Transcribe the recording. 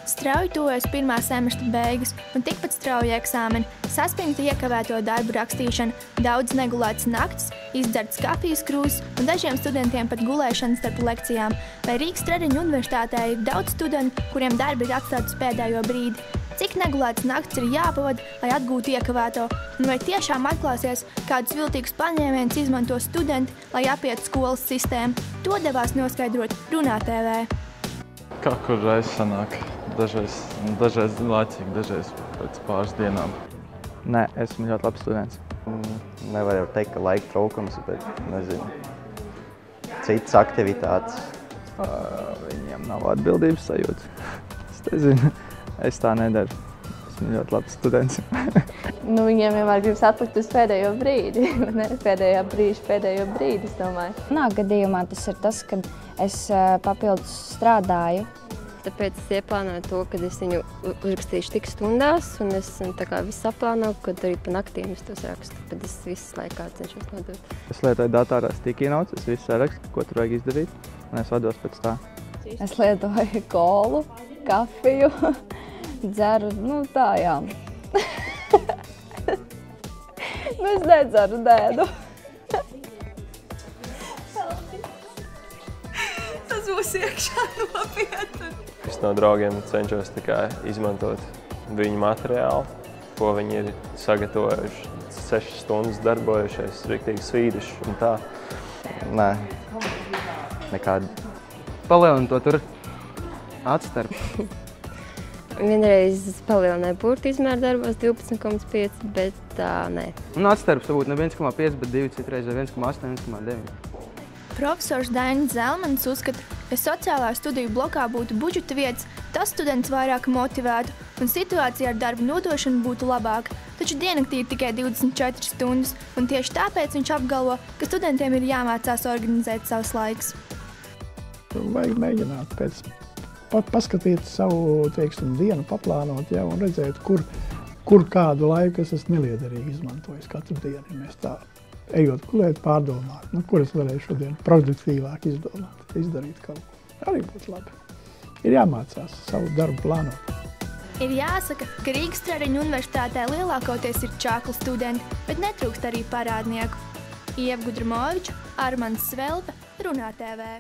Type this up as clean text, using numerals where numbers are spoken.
Strauji tuvojas pirmā semestra beigas un tikpat strauji eksāmeni, saspringta iekavēto darbu rakstīšana, daudz negulētas naktis, izdzerts kafijas krūzes un dažiem studentiem pat gulēšana starp lekcijām. Vai Rīgas Stradiņu universitātē ir daudz studentu, kuriem darbi ir atstāti uz pēdējo brīdi? Cik negulētas naktis ir jāpavada, lai atgūtu iekavēto? Un vai tiešām atklāsies, kādus viltīgus paņēmienus izmanto studenti, lai apietu skolas sistēmu? To devās noskaidrot Runā TV. Kā kur reiz sanāk. Dažreiz laicīgi, dažreiz pēc pāris dienām. Nē, esmu ļoti labs students. Nevar jau teikt, ka laika trūkums, bet, nezinu, citas aktivitātes. Viņiem nav atbildības sajūtas. Es nezinu, es tā nedaru. Esmu ļoti labs students. Viņiem vienmēr gribas atlikt uz pēdējo brīdi, ne? Pēdējo brīdi, es domāju. Manā gadījumā tas ir tas, kad es papildus strādāju. Tāpēc es ieplānoju to, ka es viņu uzrakstīšu tik stundās, un es tā kā visu aplānoju, kad arī pa naktīm es tos rakstu. Tad es visu laikā cenšos nodot. Es lietoju datorā sticky notes, es visu sarakstu, ko tur vajag izdarīt, un es vados pēc tā. Es lietoju kolu, kafiju, dzeru, tā jā. Es nedzeru dēdu. Tas būs iekšā nopietni. Es no draugiem cenšos tikai izmantot viņu materiālu, ko viņi ir sagatavojuši. 6 stundas darbojušies, riktīgi svīduši un tā. Nē, nekādi. Palielinu to tur atstarpi. Vienreiz palielināju burtu izmēru darbos 12,5, bet nē. Un atstarps būtu ne 1,5, bet 2, citreiz 1,8, 1,9. Profesors Dainis Zelmanis uzskata, ja sociālā studiju blokā būtu budžeta vietas, tas students vairāk motivētu un situācija ar darbu nodošanu būtu labāka. Taču diennaktī ir tikai 24 stundas, un tieši tāpēc viņš apgalvo, ka studentiem ir jāmācās organizēt savus laikus. Vajag mēģināt paskatīt savu, dienu, paplānot, un redzēt, kur kādu laiku es esmu neliederīgi izmantojis katru dienu, ja mēs tā ejot gulēt, pārdomāt, kur es varēju šodien produktīvāk izdarīt kaut ko. Arī būtu labi. Ir jāmācās savu darbu plānot. Ir jāsaka, ka Rīgas Stradiņu universitātē lielākoties ir čakli studenti, bet netrūkst arī parādnieku. Ieva Gudrumoviča, Armands Svelpe, Runā TV.